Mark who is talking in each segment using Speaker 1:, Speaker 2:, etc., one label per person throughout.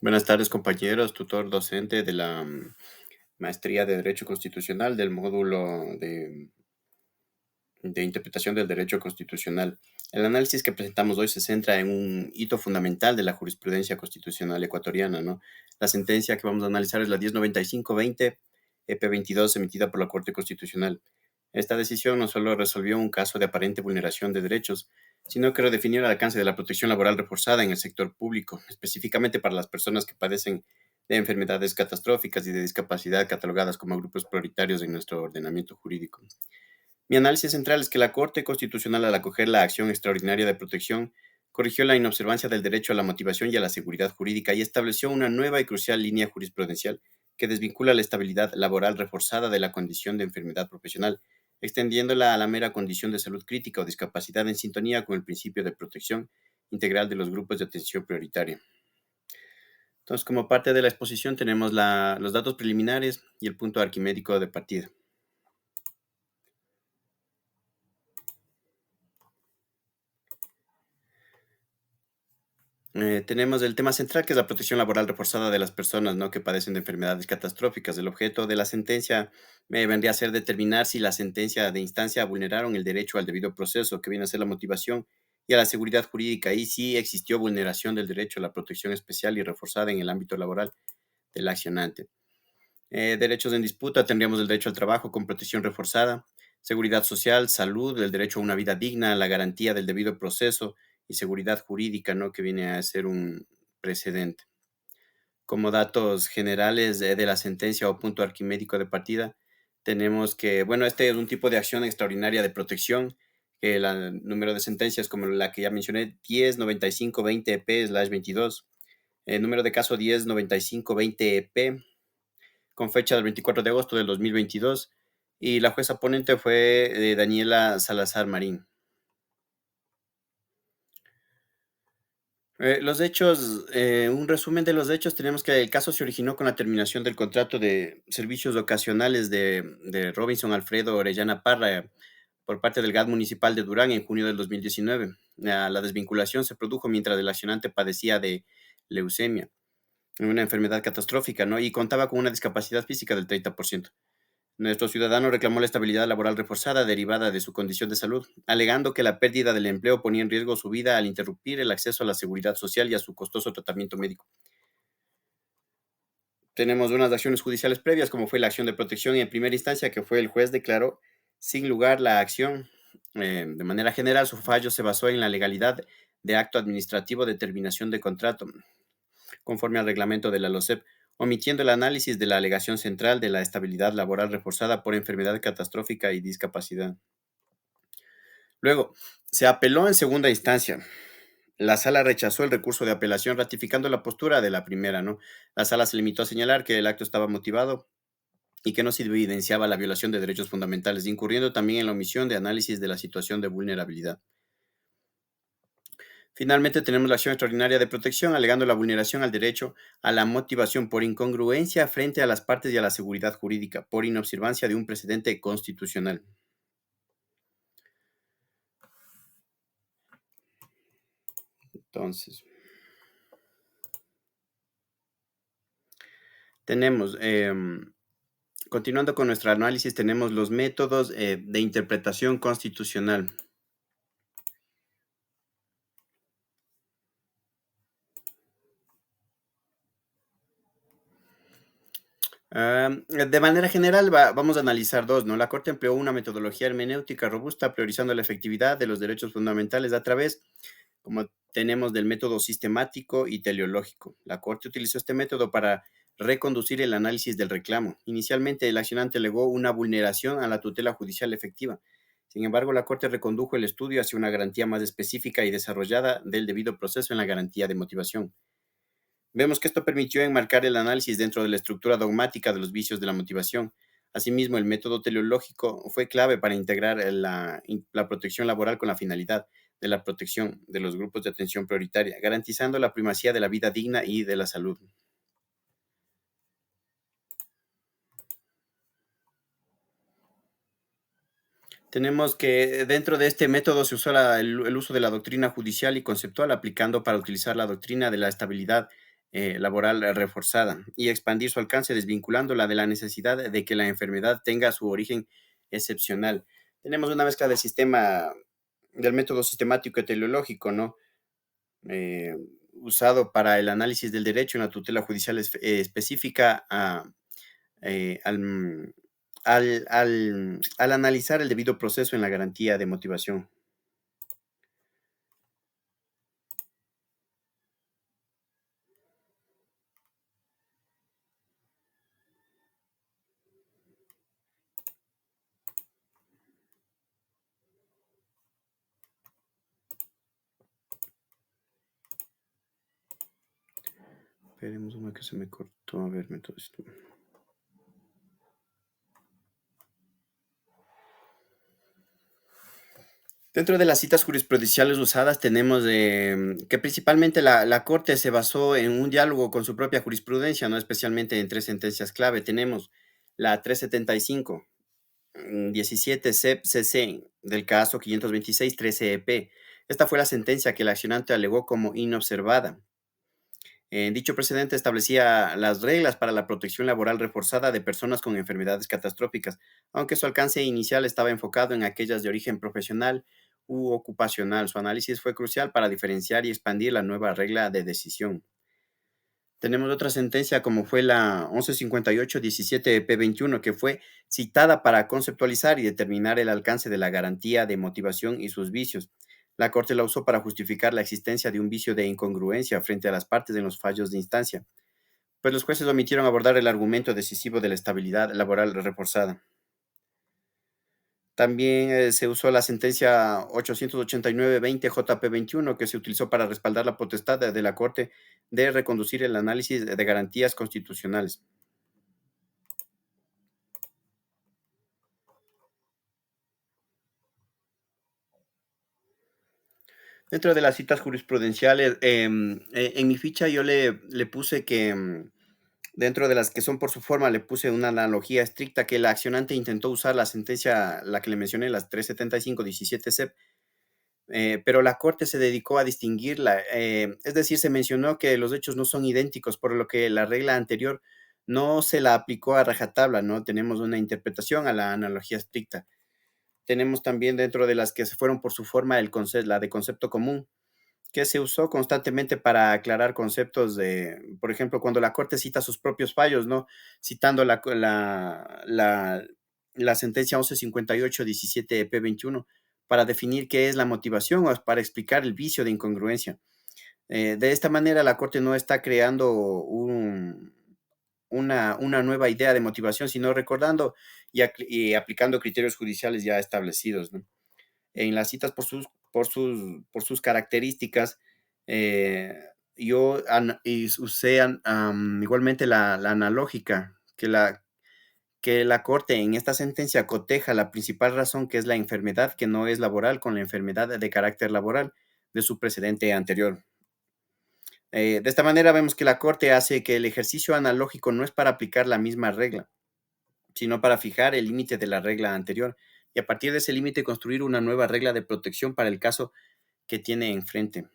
Speaker 1: Buenas tardes, compañeros, tutor docente de la Maestría de Derecho Constitucional del módulo de Interpretación del Derecho Constitucional. El análisis que presentamos hoy se centra en un hito fundamental de la jurisprudencia constitucional ecuatoriana, ¿no? La sentencia que vamos a analizar es la 1095-20 EP22 emitida por la Corte Constitucional. Esta decisión no solo resolvió un caso de aparente vulneración de derechos, sino que redefinió el alcance de la protección laboral reforzada en el sector público, específicamente para las personas que padecen de enfermedades catastróficas y de discapacidad catalogadas como grupos prioritarios en nuestro ordenamiento jurídico. Mi análisis central es que la Corte Constitucional, al acoger la acción extraordinaria de protección, corrigió la inobservancia del derecho a la motivación y a la seguridad jurídica y estableció una nueva y crucial línea jurisprudencial que desvincula la estabilidad laboral reforzada de la condición de enfermedad profesional, extendiéndola a la mera condición de salud crítica o discapacidad en sintonía con el principio de protección integral de los grupos de atención prioritaria. Entonces, como parte de la exposición tenemos los datos preliminares y el punto arquimédico de partida. Tenemos el tema central, que es la protección laboral reforzada de las personas, ¿no?, que padecen de enfermedades catastróficas. El objeto de la sentencia vendría a ser determinar si la sentencia de instancia vulneraron el derecho al debido proceso, que viene a ser la motivación, y a la seguridad jurídica, y si existió vulneración del derecho a la protección especial y reforzada en el ámbito laboral del accionante. Derechos en disputa, tendríamos el derecho al trabajo con protección reforzada, seguridad social, salud, el derecho a una vida digna, la garantía del debido proceso y seguridad jurídica, ¿no?, que viene a ser un precedente. Como datos generales de la sentencia o punto arquimédico de partida, tenemos que, bueno, este es un tipo de acción extraordinaria de protección, que el número de sentencias, como la que ya mencioné, 1095-20EP/22, el número de caso 1095-20EP, con fecha del 24 de agosto del 2022, y la jueza ponente fue Daniela Salazar Marín. Los hechos, un resumen de los hechos, tenemos que el caso se originó con la terminación del contrato de servicios ocasionales de Robinson Alfredo Orellana Parra por parte del GAD municipal de Durán en junio del 2019. La desvinculación se produjo mientras el accionante padecía de leucemia, una enfermedad catastrófica, ¿no?, y contaba con una discapacidad física del 30%. Nuestro ciudadano reclamó la estabilidad laboral reforzada derivada de su condición de salud, alegando que la pérdida del empleo ponía en riesgo su vida al interrumpir el acceso a la seguridad social y a su costoso tratamiento médico. Tenemos unas acciones judiciales previas, como fue la acción de protección en primera instancia, que fue el juez declaró sin lugar la acción. De manera general, su fallo se basó en la legalidad de acto administrativo de terminación de contrato, conforme al reglamento de la LOCEP, omitiendo el análisis de la alegación central de la estabilidad laboral reforzada por enfermedad catastrófica y discapacidad. Luego, se apeló en segunda instancia. La sala rechazó el recurso de apelación, ratificando la postura de la primera, ¿no? La sala se limitó a señalar que el acto estaba motivado y que no se evidenciaba la violación de derechos fundamentales, incurriendo también en la omisión de análisis de la situación de vulnerabilidad. Finalmente, tenemos la acción extraordinaria de protección, alegando la vulneración al derecho a la motivación por incongruencia frente a las partes y a la seguridad jurídica, por inobservancia de un precedente constitucional. Entonces, tenemos, continuando con nuestro análisis, tenemos los métodos de interpretación constitucional. De manera general, vamos a analizar dos, ¿no? La Corte empleó una metodología hermenéutica robusta, priorizando la efectividad de los derechos fundamentales a través, como tenemos, del método sistemático y teleológico. La Corte utilizó este método para reconducir el análisis del reclamo. Inicialmente, el accionante alegó una vulneración a la tutela judicial efectiva. Sin embargo, la Corte recondujo el estudio hacia una garantía más específica y desarrollada del debido proceso en la garantía de motivación. Vemos que esto permitió enmarcar el análisis dentro de la estructura dogmática de los vicios de la motivación. Asimismo, el método teleológico fue clave para integrar la protección laboral con la finalidad de la protección de los grupos de atención prioritaria, garantizando la primacía de la vida digna y de la salud. Tenemos que dentro de este método se usó el uso de la doctrina judicial y conceptual, aplicando para utilizar la doctrina de la estabilidad laboral reforzada y expandir su alcance desvinculándola de la necesidad de que la enfermedad tenga su origen excepcional. Tenemos una mezcla del sistema, del método sistemático y teleológico, ¿no? Eh, Usado para el análisis del derecho en la tutela judicial específica al, al analizar el debido proceso en la garantía de motivación. Esperemos una que se me cortó. A ver, todo esto. Dentro de las citas jurisprudenciales usadas tenemos que principalmente la Corte se basó en un diálogo con su propia jurisprudencia, ¿no? Especialmente en tres sentencias clave. Tenemos la 375, 17 CEP CC del caso 526 13 EP. Esta fue la sentencia que el accionante alegó como inobservada. Dicho precedente establecía las reglas para la protección laboral reforzada de personas con enfermedades catastróficas, aunque su alcance inicial estaba enfocado en aquellas de origen profesional u ocupacional. Su análisis fue crucial para diferenciar y expandir la nueva regla de decisión. Tenemos otra sentencia como fue la 1158-17-P21, que fue citada para conceptualizar y determinar el alcance de la garantía de motivación y sus vicios. La Corte la usó para justificar la existencia de un vicio de incongruencia frente a las partes en los fallos de instancia, pues los jueces omitieron abordar el argumento decisivo de la estabilidad laboral reforzada. También se usó la sentencia 889-20 JP21, que se utilizó para respaldar la potestad de la Corte de reconducir el análisis de garantías constitucionales. Dentro de las citas jurisprudenciales, en mi ficha yo le puse que dentro de las que son por su forma, le puse una analogía estricta que el accionante intentó usar la sentencia, la que le mencioné, las 375-17 CEP, pero la Corte se dedicó a distinguirla. Es decir, se mencionó que los hechos no son idénticos, por lo que la regla anterior no se la aplicó a rajatabla, ¿no? Tenemos una interpretación a la analogía estricta. Tenemos también dentro de las que se fueron por su forma la de concepto común, que se usó constantemente para aclarar conceptos de, por ejemplo, cuando la Corte cita sus propios fallos, ¿no? Citando la sentencia 1158-17-P21 para definir qué es la motivación o para explicar el vicio de incongruencia. De esta manera, la Corte no está creando una nueva idea de motivación, sino recordando y aplicando criterios judiciales ya establecidos, ¿no? En las citas por sus características, eh, yo usé igualmente la analógica, que la Corte en esta sentencia coteja la principal razón, que es la enfermedad que no es laboral, con la enfermedad de carácter laboral de su precedente anterior. De esta manera vemos que la Corte hace que el ejercicio analógico no es para aplicar la misma regla, sino para fijar el límite de la regla anterior y a partir de ese límite construir una nueva regla de protección para el caso que tiene enfrente.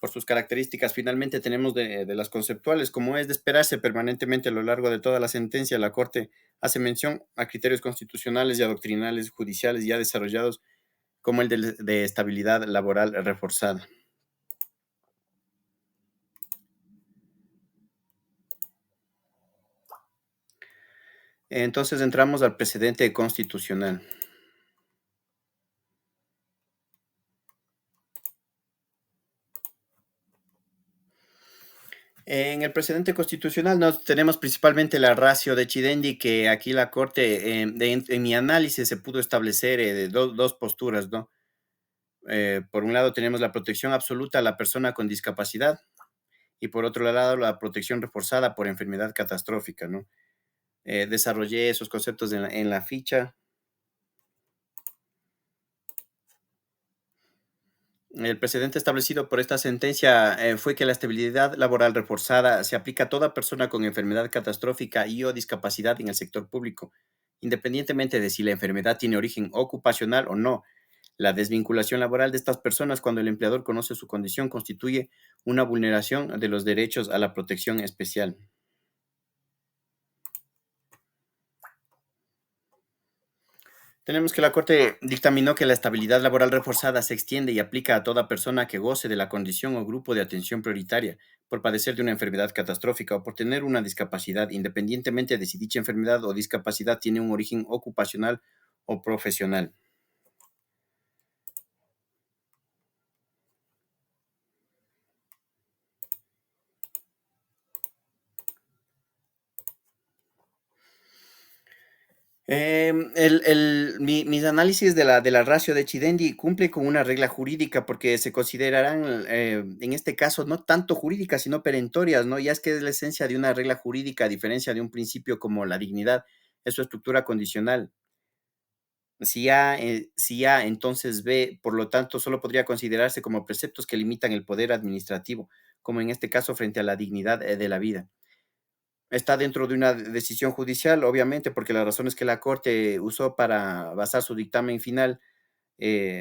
Speaker 1: Por sus características, finalmente tenemos de las conceptuales, como es de esperarse permanentemente a lo largo de toda la sentencia, la Corte hace mención a criterios constitucionales y doctrinales judiciales ya desarrollados, como el de estabilidad laboral reforzada. Entonces entramos al precedente constitucional. En el precedente constitucional nos tenemos principalmente la ratio de Chidendi, que aquí la Corte, en mi análisis, se pudo establecer de dos posturas, ¿no? Por un lado tenemos la protección absoluta a la persona con discapacidad y por otro lado la protección reforzada por enfermedad catastrófica, ¿no? Desarrollé esos conceptos en la ficha. El precedente establecido por esta sentencia fue que la estabilidad laboral reforzada se aplica a toda persona con enfermedad catastrófica y o discapacidad en el sector público, independientemente de si la enfermedad tiene origen ocupacional o no. La desvinculación laboral de estas personas cuando el empleador conoce su condición constituye una vulneración de los derechos a la protección especial. Tenemos que la Corte dictaminó que la estabilidad laboral reforzada se extiende y aplica a toda persona que goce de la condición o grupo de atención prioritaria por padecer de una enfermedad catastrófica o por tener una discapacidad, independientemente de si dicha enfermedad o discapacidad tiene un origen ocupacional o profesional. Mis análisis de la ratio de Chidendi cumple con una regla jurídica porque se considerarán, en este caso, no tanto jurídicas, sino perentorias, ¿no? Ya es que es la esencia de una regla jurídica, a diferencia de un principio como la dignidad, es su estructura condicional. Si A, entonces B, por lo tanto, solo podría considerarse como preceptos que limitan el poder administrativo, como en este caso frente a la dignidad de la vida. Está dentro de una decisión judicial, obviamente, porque las razones que la Corte usó para basar su dictamen final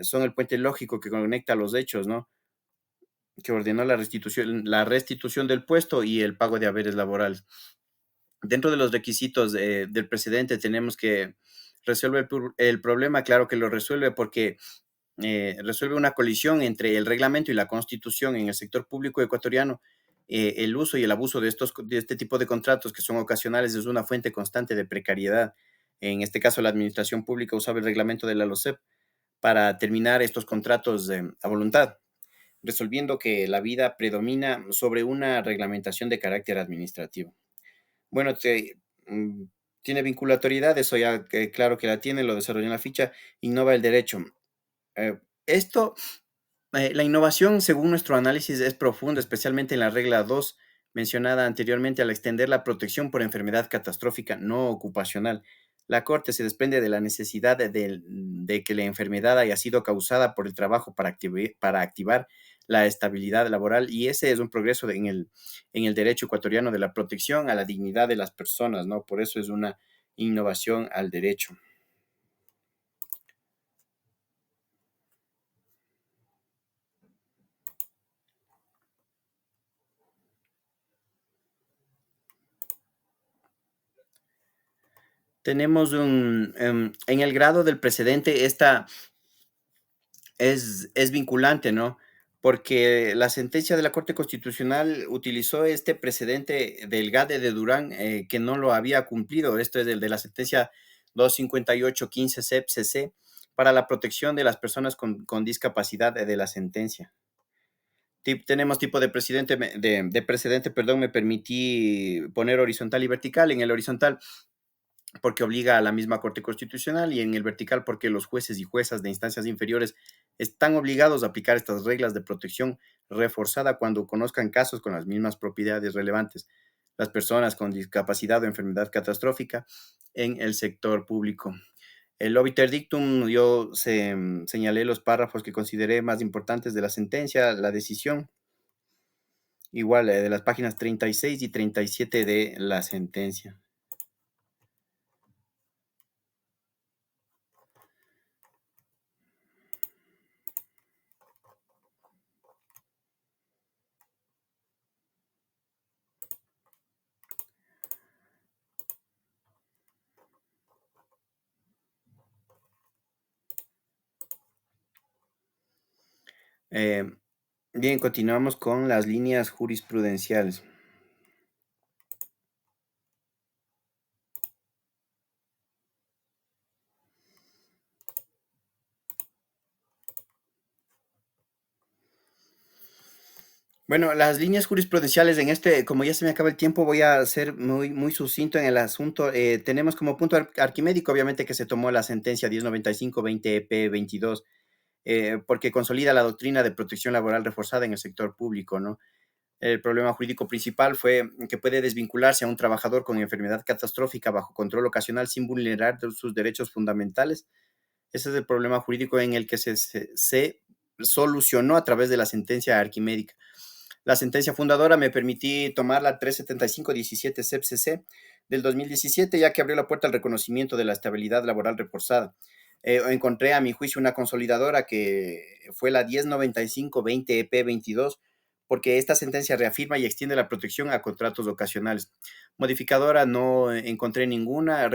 Speaker 1: son el puente lógico que conecta los hechos, ¿no? Que ordenó la restitución del puesto y el pago de haberes laborales. Dentro de los requisitos del precedente tenemos que resuelve el problema, claro que lo resuelve porque resuelve una colisión entre el reglamento y la constitución en el sector público ecuatoriano. El uso y el abuso de este tipo de contratos que son ocasionales es una fuente constante de precariedad. En este caso, la administración pública usaba el reglamento de la LOCEP para terminar estos contratos a voluntad, resolviendo que la vida predomina sobre una reglamentación de carácter administrativo. Bueno, mm, tiene vinculatoriedad, eso ya claro que la tiene, lo desarrolló en la ficha, innova el derecho. Esto la innovación, según nuestro análisis, es profunda, especialmente en la regla 2 mencionada anteriormente, al extender la protección por enfermedad catastrófica no ocupacional. La Corte se desprende de la necesidad de que la enfermedad haya sido causada por el trabajo para activar la estabilidad laboral y ese es un progreso en el derecho ecuatoriano de la protección a la dignidad de las personas, ¿no? Por eso es una innovación al derecho. Tenemos en el grado del precedente, esta es vinculante, ¿no? Porque la sentencia de la Corte Constitucional utilizó este precedente del GADE de Durán, que no lo había cumplido. Esto es el de la sentencia 258-15 CEP-CC para la protección de las personas con discapacidad de la sentencia. Tenemos tipo de precedente, perdón, me permití poner horizontal y vertical. En el horizontal porque obliga a la misma Corte Constitucional y en el vertical porque los jueces y juezas de instancias inferiores están obligados a aplicar estas reglas de protección reforzada cuando conozcan casos con las mismas propiedades relevantes, las personas con discapacidad o enfermedad catastrófica en el sector público. El obiter dictum, yo señalé los párrafos que consideré más importantes de la sentencia, la decisión, igual de las páginas 36 y 37 de la sentencia. Eh, Bien, continuamos con las líneas jurisprudenciales. Bueno, las líneas jurisprudenciales en como ya se me acaba el tiempo, voy a ser muy, muy sucinto en el asunto. Tenemos como punto arquimédico, obviamente, que se tomó la sentencia 1095-20 EP 22, porque consolida la doctrina de protección laboral reforzada en el sector público, ¿no? El problema jurídico principal fue que puede desvincularse a un trabajador con enfermedad catastrófica bajo control ocasional sin vulnerar sus derechos fundamentales. Ese es el problema jurídico en el que se solucionó a través de la sentencia arquimédica. La sentencia fundadora me permití tomar la 375-17 CEP-CC del 2017, ya que abrió la puerta al reconocimiento de la estabilidad laboral reforzada. encontré a mi juicio una consolidadora que fue la 1095-20 EP 22, porque esta sentencia reafirma y extiende la protección a contratos ocasionales. Modificadora no encontré ninguna.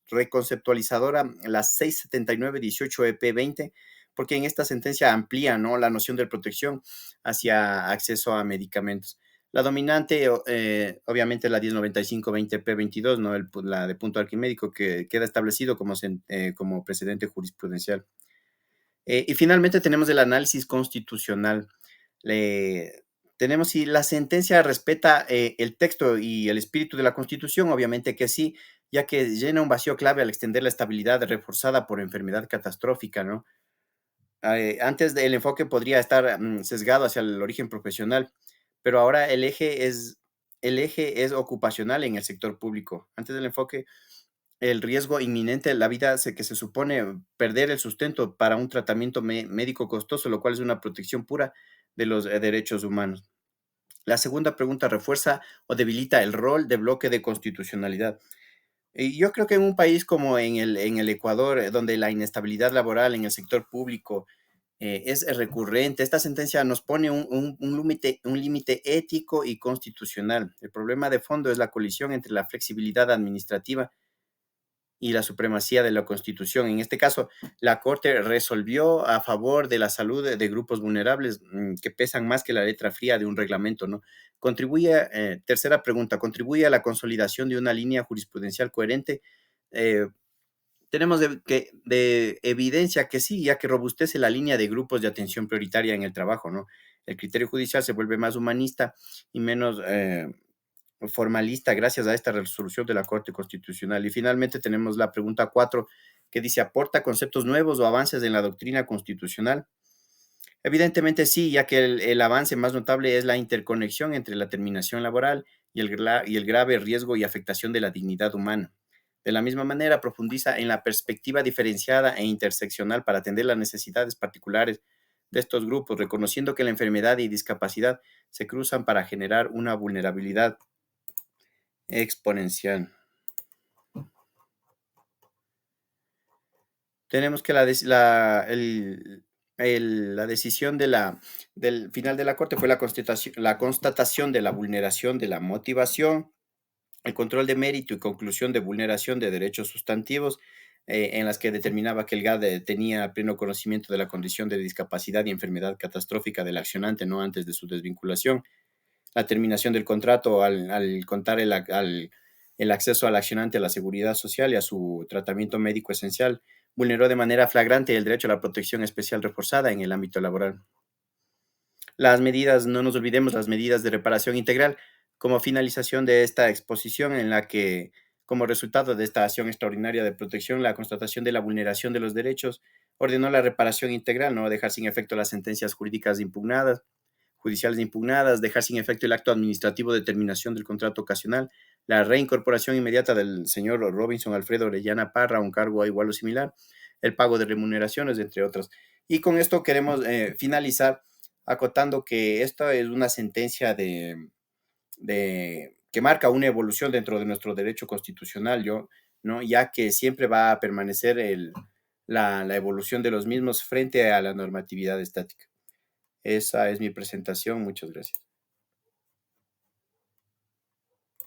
Speaker 1: Reconceptualizadora la 679-18 EP 20, porque en esta sentencia amplía, ¿no?, la noción de protección hacia acceso a medicamentos. La dominante, obviamente, la 1095-20 EP 22, ¿no? La de punto arquimédico, que queda establecido como precedente jurisprudencial. Y finalmente tenemos el análisis constitucional. Tenemos si la sentencia respeta el texto y el espíritu de la Constitución, obviamente que sí, ya que llena un vacío clave al extender la estabilidad reforzada por enfermedad catastrófica, ¿no? Antes del enfoque podría estar sesgado hacia el origen profesional, pero ahora el eje es ocupacional en el sector público. Antes del enfoque, el riesgo inminente de la vida que se supone perder el sustento para un tratamiento médico costoso, lo cual es una protección pura de los derechos humanos. La segunda pregunta refuerza o debilita el rol de bloque de constitucionalidad. Y yo creo que en un país como en el Ecuador, donde la inestabilidad laboral en el sector público es recurrente, esta sentencia nos pone un límite ético y constitucional. El problema de fondo es la colisión entre la flexibilidad administrativa y la supremacía de la Constitución. En este caso, la Corte resolvió a favor de la salud de grupos vulnerables que pesan más que la letra fría de un reglamento, ¿no? Tercera pregunta, ¿contribuye a la consolidación de una línea jurisprudencial coherente? Eh, Tenemos de evidencia que sí, ya que robustece la línea de grupos de atención prioritaria en el trabajo, ¿no? El criterio judicial se vuelve más humanista y menos formalista gracias a esta resolución de la Corte Constitucional. Y finalmente tenemos la pregunta 4, que dice, ¿aporta conceptos nuevos o avances en la doctrina constitucional? Evidentemente sí, ya que el avance más notable es la interconexión entre la terminación laboral y el grave riesgo y afectación de la dignidad humana. De la misma manera, profundiza en la perspectiva diferenciada e interseccional para atender las necesidades particulares de estos grupos, reconociendo que la enfermedad y discapacidad se cruzan para generar una vulnerabilidad exponencial. Tenemos que la decisión del final de la Corte fue la constatación de la vulneración de la motivación, el control de mérito y conclusión de vulneración de derechos sustantivos, en las que determinaba que el GAD tenía pleno conocimiento de la condición de discapacidad y enfermedad catastrófica del accionante, no antes de su desvinculación. La terminación del contrato al contar el acceso al accionante a la seguridad social y a su tratamiento médico esencial vulneró de manera flagrante el derecho a la protección especial reforzada en el ámbito laboral. No nos olvidemos, las medidas de reparación integral como finalización de esta exposición, en la que, como resultado de esta acción extraordinaria de protección, la constatación de la vulneración de los derechos ordenó la reparación integral, no dejar sin efecto las sentencias judiciales impugnadas, dejar sin efecto el acto administrativo de terminación del contrato ocasional, la reincorporación inmediata del señor Robinson Alfredo Orellana Parra a un cargo igual o similar, el pago de remuneraciones, entre otras. Y con esto queremos finalizar acotando que esta es una sentencia que marca una evolución dentro de nuestro derecho constitucional, ¿no? Ya que siempre va a permanecer la evolución de los mismos frente a la normatividad estática. Esa es mi presentación. Muchas gracias.